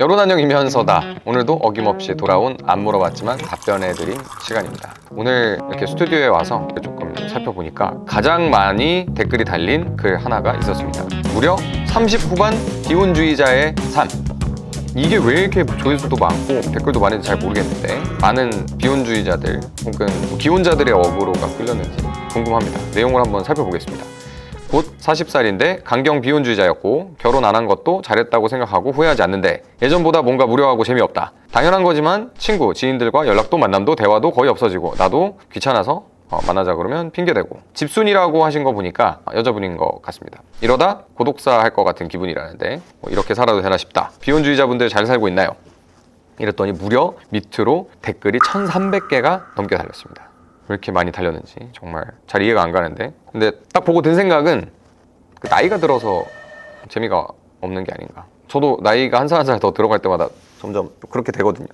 여론안녕이면서다. 오늘도 어김없이 돌아온 안 물어봤지만 답변해드린 시간입니다. 오늘 이렇게 스튜디오에 와서 조금 살펴보니까 가장 많이 댓글이 달린 글 하나가 있었습니다. 무려 30 후반 비혼주의자의 삶. 이게 왜 이렇게 조회수도 많고 댓글도 많은지 잘 모르겠는데 많은 비혼주의자들 혹은 기혼자들의 어그로가 끌렸는지 궁금합니다. 내용을 한번 살펴보겠습니다. 곧 40살인데 강경 비혼주의자였고 결혼 안 한 것도 잘했다고 생각하고 후회하지 않는데 예전보다 뭔가 무료하고 재미없다. 당연한 거지만 친구, 지인들과 연락도 만남도 대화도 거의 없어지고 나도 귀찮아서 만나자 그러면 핑계대고 집순이라고 하신 거 보니까 여자분인 것 같습니다. 이러다 고독사 할 것 같은 기분이라는데 이렇게 살아도 되나 싶다. 비혼주의자분들 잘 살고 있나요? 이랬더니 무려 밑으로 댓글이 1300개가 넘게 달렸습니다. 왜 이렇게 많이 달렸는지 정말 잘 이해가 안 가는데 근데 딱 보고 든 생각은 나이가 들어서 재미가 없는 게 아닌가. 저도 나이가 한 살 한 살 더 들어갈 때마다 점점 그렇게 되거든요.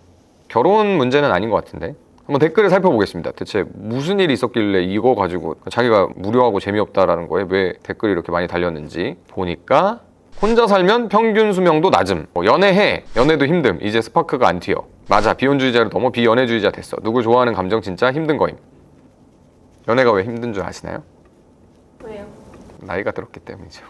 결혼 문제는 아닌 것 같은데 한번 댓글을 살펴보겠습니다. 대체 무슨 일이 있었길래 이거 가지고 자기가 무료하고 재미없다라는 거에 왜 댓글이 이렇게 많이 달렸는지 보니까 혼자 살면 평균 수명도 낮음. 연애해. 연애도 힘듦. 이제 스파크가 안 튀어. 맞아. 비혼주의자를 넘어 비연애주의자 됐어. 누굴 좋아하는 감정 진짜 힘든 거임. 연애가 왜 힘든 줄 아시나요? 왜요? 나이가 들었기 때문이죠.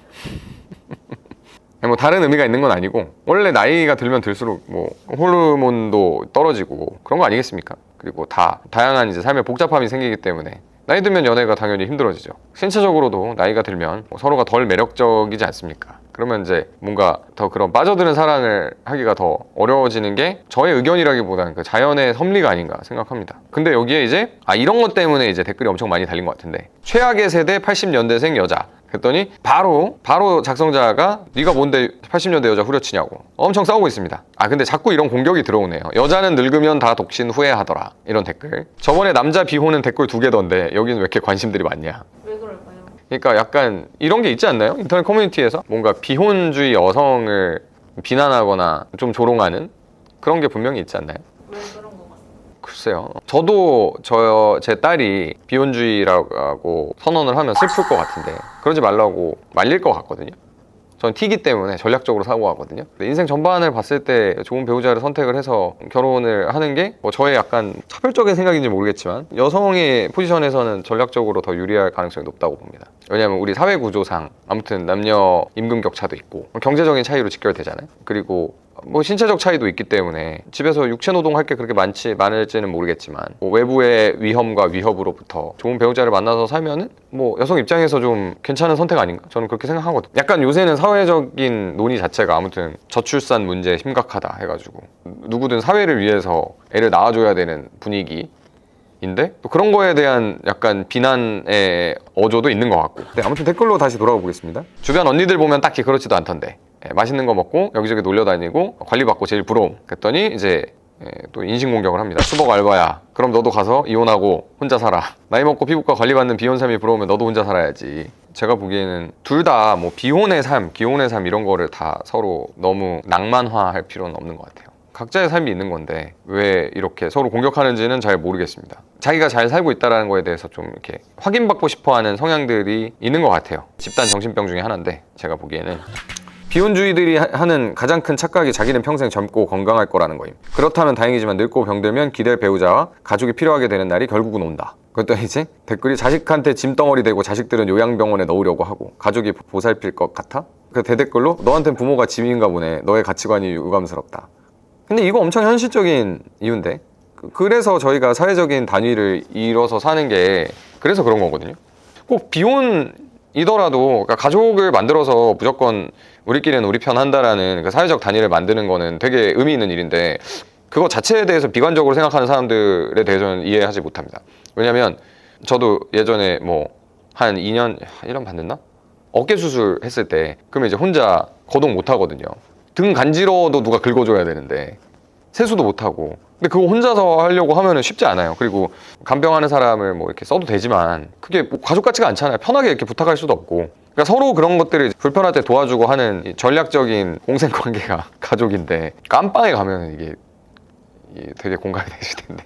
뭐 다른 의미가 있는 건 아니고 원래 나이가 들면 들수록 뭐 호르몬도 떨어지고 그런 거 아니겠습니까? 그리고 다양한 이제 삶의 복잡함이 생기기 때문에 나이 들면 연애가 당연히 힘들어지죠. 신체적으로도 나이가 들면 서로가 덜 매력적이지 않습니까? 그러면 이제 뭔가 더 그런 빠져드는 사랑을 하기가 더 어려워지는 게 저의 의견이라기보다는 그 자연의 섭리가 아닌가 생각합니다. 근데 여기에 이제 이런 것 때문에 이제 댓글이 엄청 많이 달린 것 같은데 최악의 세대 80년대생 여자 그랬더니 바로 작성자가 네가 뭔데 80년대 여자 후려치냐고 엄청 싸우고 있습니다. 근데 자꾸 이런 공격이 들어오네요. 여자는 늙으면 다 독신 후회하더라 이런 댓글. 저번에 남자 비호는 댓글 2개던데 여기는 왜 이렇게 관심들이 많냐. 왜 그럴까요? 그러니까 약간 이런 게 있지 않나요? 인터넷 커뮤니티에서 뭔가 비혼주의 여성을 비난하거나 좀 조롱하는 그런 게 분명히 있지 않나요? 왜 그런 거 같아요? 글쎄요. 저도 제 딸이 비혼주의라고 선언을 하면 슬플 것 같은데 그러지 말라고 말릴 것 같거든요. 전 T이기 때문에 전략적으로 사고하거든요. 인생 전반을 봤을 때 좋은 배우자를 선택을 해서 결혼을 하는 게 뭐 저의 약간 차별적인 생각인지 모르겠지만 여성의 포지션에서는 전략적으로 더 유리할 가능성이 높다고 봅니다. 왜냐하면 우리 사회 구조상 아무튼 남녀 임금 격차도 있고 경제적인 차이로 직결되잖아요. 그리고 뭐 신체적 차이도 있기 때문에 집에서 육체 노동할 게 그렇게 많을지는 모르겠지만 뭐 외부의 위험과 위협으로부터 좋은 배우자를 만나서 살면은 뭐 여성 입장에서 좀 괜찮은 선택 아닌가? 저는 그렇게 생각하거든요. 약간 요새는 사회적인 논의 자체가 아무튼 저출산 문제 심각하다 해가지고 누구든 사회를 위해서 애를 낳아줘야 되는 분위기인데 또 그런 거에 대한 약간 비난의 어조도 있는 것 같고. 네, 아무튼 댓글로 다시 돌아가 보겠습니다. 주변 언니들 보면 딱히 그렇지도 않던데 맛있는 거 먹고 여기저기 놀려다니고 관리받고 제일 부러움. 그랬더니 이제 또 인신공격을 합니다. 수복 알바야. 그럼 너도 가서 이혼하고 혼자 살아. 나이 먹고 피부과 관리받는 비혼삼이 부러우면 너도 혼자 살아야지. 제가 보기에는 둘 다 뭐 비혼의 삶, 기혼의 삶 이런 거를 다 서로 너무 낭만화할 필요는 없는 것 같아요. 각자의 삶이 있는 건데 왜 이렇게 서로 공격하는지는 잘 모르겠습니다. 자기가 잘 살고 있다는 거에 대해서 좀 이렇게 확인받고 싶어하는 성향들이 있는 것 같아요. 집단 정신병 중에 하나인데 제가 보기에는 비혼주의들이 하는 가장 큰 착각이 자기는 평생 젊고 건강할 거라는 거임. 그렇다면 다행이지만 늙고 병들면 기댈 배우자와 가족이 필요하게 되는 날이 결국은 온다. 그랬더니 이제 댓글이 자식한테 짐덩어리 되고 자식들은 요양병원에 넣으려고 하고 가족이 보살필 것 같아? 그 대댓글로 너한텐 부모가 짐인가 보네. 너의 가치관이 유감스럽다. 근데 이거 엄청 현실적인 이유인데 그래서 저희가 사회적인 단위를 이뤄서 사는 게 그래서 그런 거거든요. 꼭 비혼이더라도 그러니까 가족을 만들어서 무조건 우리끼리는 우리 편 한다라는 그 사회적 단위를 만드는 거는 되게 의미 있는 일인데 그거 자체에 대해서 비관적으로 생각하는 사람들에 대해서는 이해하지 못합니다. 왜냐면 저도 예전에 뭐 한 2년 받았나? 어깨 수술 했을 때 그러면 이제 혼자 거동 못 하거든요. 등 간지러워도 누가 긁어줘야 되는데 세수도 못 하고 근데 그거 혼자서 하려고 하면은 쉽지 않아요. 그리고 간병하는 사람을 뭐 이렇게 써도 되지만 그게 뭐 가족 같지가 않잖아요. 편하게 이렇게 부탁할 수도 없고 그러니까 서로 그런 것들을 불편할 때 도와주고 하는 이 전략적인 공생관계가 가족인데 깜빵에 가면은 이게 되게 공감이 되실 텐데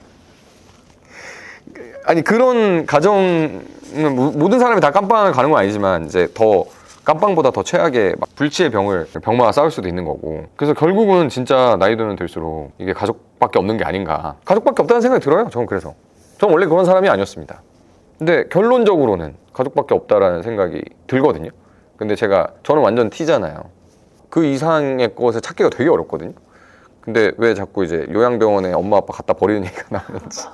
아니 그런 가정은 모든 사람이 다 깜빵을 가는 건 아니지만 이제 더 깜빵보다 더 최악의 막 불치의 병을 병마와 싸울 수도 있는 거고. 그래서 결국은 진짜 나이 들면 들수록 이게 가족밖에 없는 게 아닌가. 가족밖에 없다는 생각이 들어요. 저는 그래서. 저는 원래 그런 사람이 아니었습니다. 근데 결론적으로는 가족밖에 없다라는 생각이 들거든요. 근데 저는 완전 T잖아요. 그 이상의 것을 찾기가 되게 어렵거든요. 근데 왜 자꾸 이제 요양병원에 엄마 아빠 갖다 버리는 얘기가 나오는지.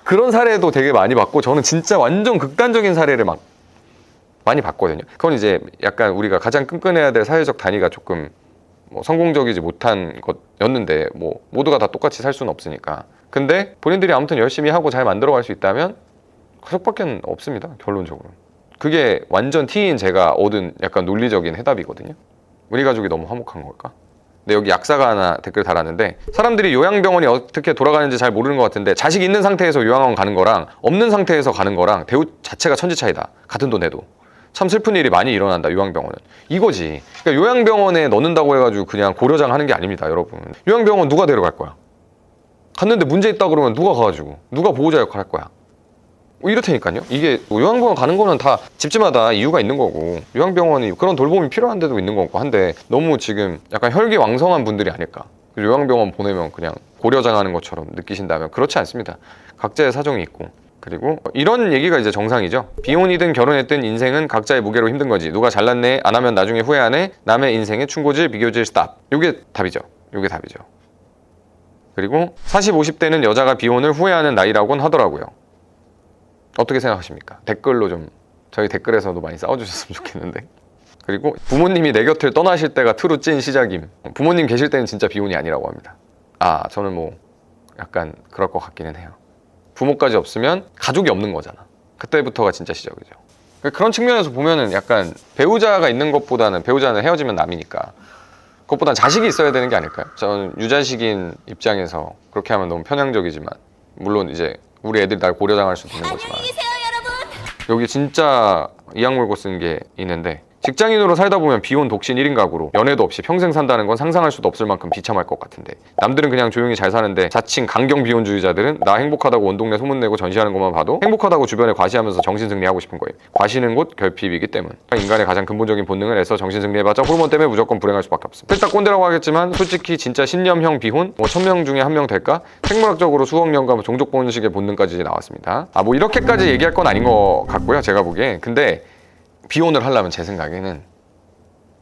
그런 사례도 되게 많이 봤고, 저는 진짜 완전 극단적인 사례를 막 많이 봤거든요. 그건 이제 약간 우리가 가장 끈끈해야 될 사회적 단위가 조금 뭐 성공적이지 못한 것였는데, 뭐 모두가 다 똑같이 살 수는 없으니까. 근데 본인들이 아무튼 열심히 하고 잘 만들어갈 수 있다면 가족밖에 없습니다. 결론적으로. 그게 완전 T인 제가 얻은 약간 논리적인 해답이거든요. 우리 가족이 너무 화목한 걸까? 근데 여기 약사가 하나 댓글 달았는데, 사람들이 요양병원이 어떻게 돌아가는지 잘 모르는 것 같은데 자식 있는 상태에서 요양원 가는 거랑 없는 상태에서 가는 거랑 대우 자체가 천지 차이다. 같은 돈 내도. 참 슬픈 일이 많이 일어난다, 요양병원은. 이거지. 그러니까 요양병원에 넣는다고 해가지고 그냥 고려장 하는 게 아닙니다, 여러분. 요양병원 누가 데려갈 거야? 갔는데 문제 있다 그러면 누가 가가지고 누가 보호자 역할 할 거야? 이렇다니까요. 이게 요양병원 가는 거는 다 집집마다 이유가 있는 거고, 요양병원이 그런 돌봄이 필요한 데도 있는 거고 한데, 너무 지금 약간 혈기왕성한 분들이 아닐까. 요양병원 보내면 그냥 고려장하는 것처럼 느끼신다면 그렇지 않습니다. 각자의 사정이 있고. 그리고 이런 얘기가 이제 정상이죠. 비혼이든 결혼했든 인생은 각자의 무게로 힘든 거지. 누가 잘났네, 안 하면 나중에 후회하네, 남의 인생에 충고질 비교질 스탑. 요게 답이죠. 요게 답이죠. 그리고 40, 50대는 여자가 비혼을 후회하는 나이라고는 하더라고요. 어떻게 생각하십니까? 댓글로 좀, 저희 댓글에서도 많이 싸워주셨으면 좋겠는데. 그리고 부모님이 내 곁을 떠나실 때가 트루 찐 시작임. 부모님 계실 때는 진짜 비혼이 아니라고 합니다. 저는 뭐 약간 그럴 것 같기는 해요. 부모까지 없으면 가족이 없는 거잖아. 그때부터가 진짜 시작이죠. 그런 측면에서 보면은 약간 배우자가 있는 것보다는, 배우자는 헤어지면 남이니까, 그것보다는 자식이 있어야 되는 게 아닐까요? 저는 유자식인 입장에서 그렇게 하면 너무 편향적이지만, 물론 이제 우리 애들이 날 고려당할 수도 있는 거지만. 안녕히 계세요, 여러분. 여기 진짜 이악 물고 쓴 게 있는데, 직장인으로 살다 보면 비혼 독신 1인 가구로 연애도 없이 평생 산다는 건 상상할 수도 없을 만큼 비참할 것 같은데, 남들은 그냥 조용히 잘 사는데 자칭 강경 비혼주의자들은 나 행복하다고 온 동네 소문내고 전시하는 것만 봐도 행복하다고 주변에 과시하면서 정신승리하고 싶은 거예요. 과시는 곧 결핍이기 때문. 인간의 가장 근본적인 본능은 애써 정신승리해봤자 호르몬 때문에 무조건 불행할 수밖에 없습니다. 틀딱 꼰대라고 하겠지만 솔직히 진짜 신념형 비혼 뭐 1000명 중에 1명 될까? 생물학적으로 수억 년간 종족 번식의 본능까지 나왔습니다. 뭐 이렇게까지 얘기할 건 아닌 것 같고요, 제가 보기엔. 근데 비혼을 하려면 제 생각에는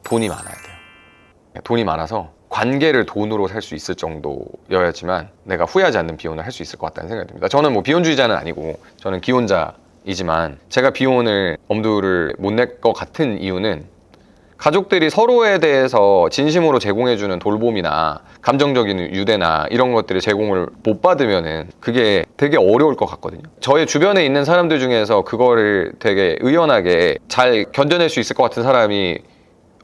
돈이 많아야 돼요. 돈이 많아서 관계를 돈으로 살 수 있을 정도여야지만 내가 후회하지 않는 비혼을 할 수 있을 것 같다는 생각이 듭니다. 저는 뭐 비혼주의자는 아니고, 저는 기혼자이지만 제가 비혼을 엄두를 못 낼 것 같은 이유는, 가족들이 서로에 대해서 진심으로 제공해주는 돌봄이나 감정적인 유대나 이런 것들을 제공을 못 받으면은 그게 되게 어려울 것 같거든요. 저의 주변에 있는 사람들 중에서 그거를 되게 의연하게 잘 견뎌낼 수 있을 것 같은 사람이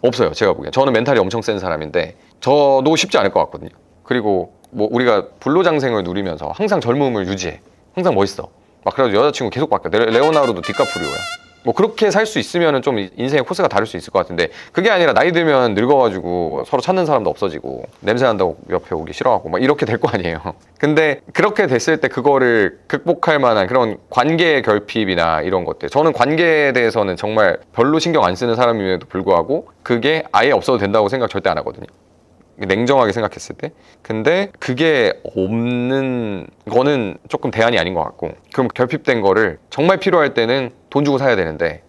없어요, 제가 보기엔. 저는 멘탈이 엄청 센 사람인데 저도 쉽지 않을 것 같거든요. 그리고 뭐 우리가 불로장생을 누리면서 항상 젊음을 유지해, 항상 멋있어, 막 그래도 여자친구 계속 바뀌어. 레오나르도 디카프리오야. 뭐 그렇게 살 수 있으면 좀 인생의 코스가 다를 수 있을 것 같은데, 그게 아니라 나이 들면 늙어가지고 서로 찾는 사람도 없어지고 냄새 난다고 옆에 오기 싫어하고 막 이렇게 될 거 아니에요. 근데 그렇게 됐을 때 그거를 극복할 만한 그런 관계의 결핍이나 이런 것들, 저는 관계에 대해서는 정말 별로 신경 안 쓰는 사람임에도 불구하고 그게 아예 없어도 된다고 생각 절대 안 하거든요, 냉정하게 생각했을 때. 근데 그게 없는 거는 조금 대안이 아닌 것 같고, 그럼 결핍된 거를 정말 필요할 때는 돈 주고 사야 되는데,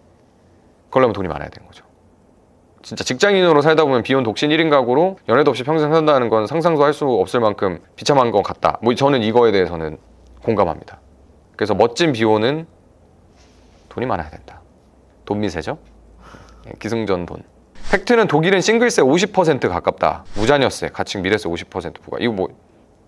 그러려면 돈이 많아야 되는 거죠. 진짜 직장인으로 살다 보면 비혼 독신 1인 가구로 연애도 없이 평생 산다는 건 상상도 할 수 없을 만큼 비참한 것 같다. 뭐 저는 이거에 대해서는 공감합니다. 그래서 멋진 비혼은 돈이 많아야 된다. 돈 미세죠? 기승전 돈. 팩트는 독일은 싱글세 50% 가깝다. 무자녀세, 가칭 미래세 50% 부과. 이거 뭐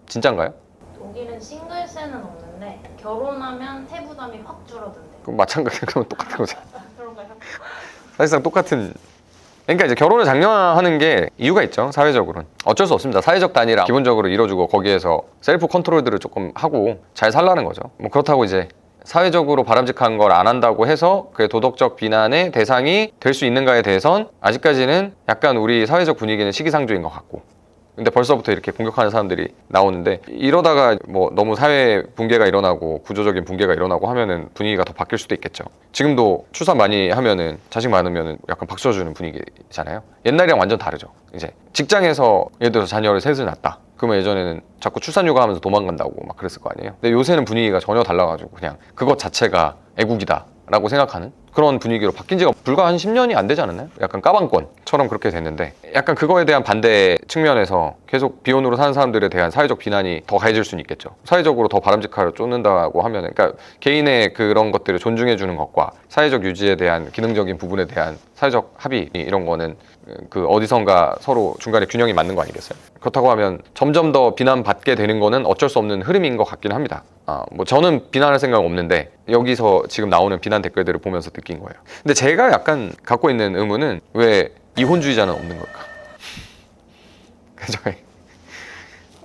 진짠가요? 독일은 싱글세는 없는데 결혼하면 세부담이 확 줄어든대. 그럼 마찬가지로 그럼 똑같은 거잖아. 그런가요? 사실상 똑같은. 그러니까 이제 결혼을 장려하는 게 이유가 있죠, 사회적으로는. 어쩔 수 없습니다. 사회적 단위를 기본적으로 이뤄주고 거기에서 셀프 컨트롤들을 조금 하고 잘 살라는 거죠. 뭐 그렇다고 이제 사회적으로 바람직한 걸 안 한다고 해서 그게 도덕적 비난의 대상이 될 수 있는가에 대해선 아직까지는 약간 우리 사회적 분위기는 시기상조인 것 같고, 근데 벌써부터 이렇게 공격하는 사람들이 나오는데 이러다가 뭐 너무 사회 붕괴가 일어나고 구조적인 붕괴가 일어나고 하면은 분위기가 더 바뀔 수도 있겠죠. 지금도 출산 많이 하면은 자식 많으면은 약간 박수 쳐주는 분위기잖아요. 옛날이랑 완전 다르죠. 이제 직장에서 예를 들어서 자녀를 셋을 낳았다. 그러면 예전에는 자꾸 출산휴가 하면서 도망간다고 막 그랬을 거 아니에요. 근데 요새는 분위기가 전혀 달라가지고 그냥 그것 자체가 애국이다 라고 생각하는 그런 분위기로 바뀐 지가 불과 한 10년이 안 되지 않았나요? 약간 까방권처럼 그렇게 됐는데 약간 그거에 대한 반대 측면에서 계속 비혼으로 사는 사람들에 대한 사회적 비난이 더 가해질 수는 있겠죠. 사회적으로 더 바람직하게 쫓는다고 하면 그러니까 개인의 그런 것들을 존중해 주는 것과 사회적 유지에 대한 기능적인 부분에 대한 사회적 합의 이런 거는 그 어디선가 서로 중간에 균형이 맞는 거 아니겠어요? 그렇다고 하면 점점 더 비난받게 되는 거는 어쩔 수 없는 흐름인 것 같긴 합니다. 뭐 저는 비난할 생각은 없는데 여기서 지금 나오는 비난 댓글들을 보면서 느낀 거예요. 근데 제가 약간 갖고 있는 의문은 왜 이혼주의자는 없는 걸까? 그죠?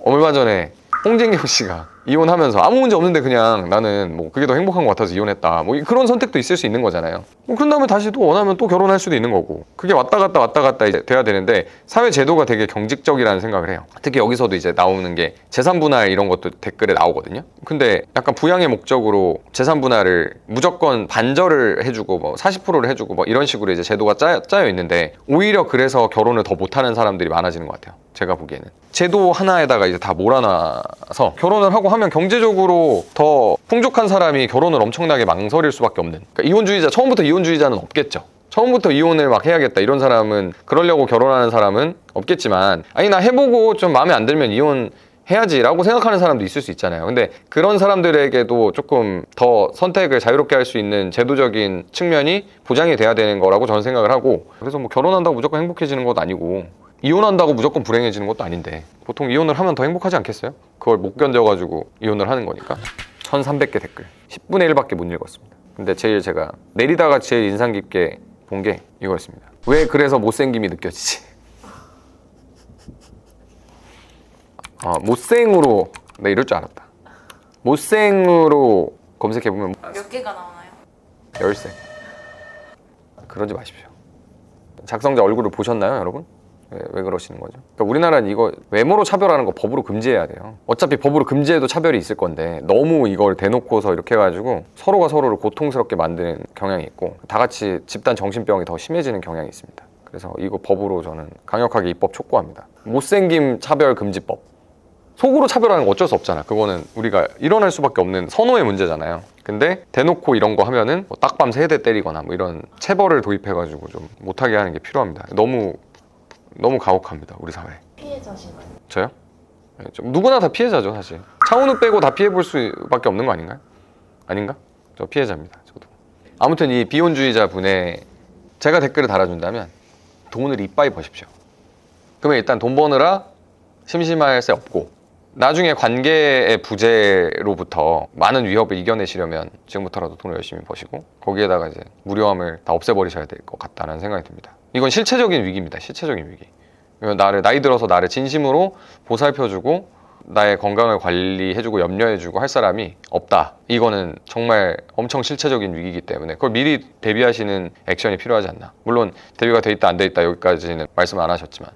얼마 전에 홍진경 씨가 이혼하면서 아무 문제 없는데 그냥 나는 뭐 그게 더 행복한 것 같아서 이혼했다 뭐 그런 선택도 있을 수 있는 거잖아요. 뭐 그런 다음에 다시 또 원하면 또 결혼할 수도 있는 거고 그게 왔다 갔다 이제 돼야 되는데 사회 제도가 되게 경직적이라는 생각을 해요. 특히 여기서도 이제 나오는 게 재산 분할 이런 것도 댓글에 나오거든요. 근데 약간 부양의 목적으로 재산 분할을 무조건 반절을 해주고 뭐 40%를 해주고 뭐 이런 식으로 이제 제도가 짜여 있는데 오히려 그래서 결혼을 더 못하는 사람들이 많아지는 것 같아요. 제가 보기에는 제도 하나에다가 이제 다 몰아놔서 결혼을 하고 하면 경제적으로 더 풍족한 사람이 결혼을 엄청나게 망설일 수밖에 없는 그러니까 이혼주의자 처음부터 이혼주의자는 없겠죠. 처음부터 이혼을 막 해야겠다 이런 사람은 그러려고 결혼하는 사람은 없겠지만 아니 나 해보고 좀 마음에 안 들면 이혼 해야지 라고 생각하는 사람도 있을 수 있잖아요. 근데 그런 사람들에게도 조금 더 선택을 자유롭게 할 수 있는 제도적인 측면이 보장이 돼야 되는 거라고 저는 생각을 하고 그래서 뭐 결혼한다고 무조건 행복해지는 것도 아니고 이혼한다고 무조건 불행해지는 것도 아닌데 보통 이혼을 하면 더 행복하지 않겠어요? 그걸 못 견뎌가지고 이혼을 하는 거니까 1300개 댓글 10분의 1밖에 못 읽었습니다. 근데 제일 제가 내리다가 제일 인상 깊게 본 게 이거였습니다. 왜 그래서 못생김이 느껴지지? 못생으로 나 이럴 줄 알았다. 못생으로 검색해보면 몇 개가 나오나요? 열쇠. 그러지 마십시오. 작성자 얼굴을 보셨나요 여러분? 왜 그러시는 거죠? 그러니까 우리나라는 이거 외모로 차별하는 거 법으로 금지해야 돼요. 어차피 법으로 금지해도 차별이 있을 건데 너무 이걸 대놓고서 이렇게 해가지고 서로가 서로를 고통스럽게 만드는 경향이 있고 다 같이 집단 정신병이 더 심해지는 경향이 있습니다. 그래서 이거 법으로 저는 강력하게 입법 촉구합니다. 못생김 차별 금지법. 속으로 차별하는 거 어쩔 수 없잖아. 그거는 우리가 일어날 수밖에 없는 선호의 문제잖아요. 근데 대놓고 이런 거 하면은 뭐 딱밤 3대 때리거나 뭐 이런 체벌을 도입해가지고 좀 못하게 하는 게 필요합니다. 너무 가혹합니다 우리 사회. 피해자신가요? 저요? 네, 좀 누구나 다 피해자죠 사실. 차은우 빼고 다 피해볼 수밖에 없는 거 아닌가요? 아닌가? 저 피해자입니다 저도. 아무튼 이 비혼주의자 분의 제가 댓글을 달아준다면 돈을 이빠이 버십시오. 그러면 일단 돈 버느라 심심할 새 없고 나중에 관계의 부재로부터 많은 위협을 이겨내시려면 지금부터라도 돈을 열심히 버시고 거기에다가 이제 무료함을 다 없애버리셔야 될 것 같다는 생각이 듭니다. 이건 실체적인 위기입니다. 실체적인 위기. 나이 들어서 나를 진심으로 보살펴주고 나의 건강을 관리해주고 염려해주고 할 사람이 없다. 이거는 정말 엄청 실체적인 위기이기 때문에 그걸 미리 대비하시는 액션이 필요하지 않나. 물론 대비가 돼 있다 안 돼 있다 여기까지는 말씀 안 하셨지만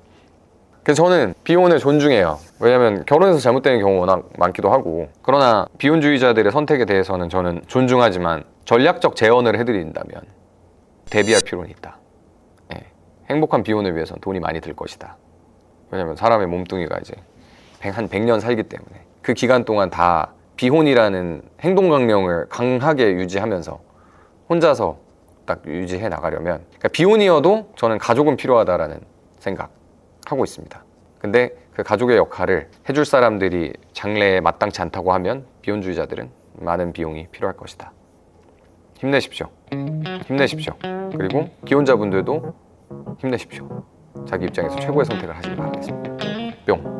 그래서 저는 비혼을 존중해요. 왜냐면 결혼해서 잘못되는 경우가 워낙 많기도 하고 그러나 비혼주의자들의 선택에 대해서는 저는 존중하지만 전략적 제언을 해드린다면 대비할 필요는 있다. 행복한 비혼을 위해서는 돈이 많이 들 것이다. 왜냐면 사람의 몸뚱이가 이제 한 100년 살기 때문에 그 기간 동안 다 비혼이라는 행동 강령을 강하게 유지하면서 혼자서 딱 유지해 나가려면 그러니까 비혼이어도 저는 가족은 필요하다라는 생각하고 있습니다. 근데 그 가족의 역할을 해줄 사람들이 장래에 마땅치 않다고 하면 비혼주의자들은 많은 비용이 필요할 것이다. 힘내십시오. 힘내십시오. 그리고 기혼자분들도 힘내십시오. 자기 입장에서 최고의 선택을 하시길 바라겠습니다. 뿅.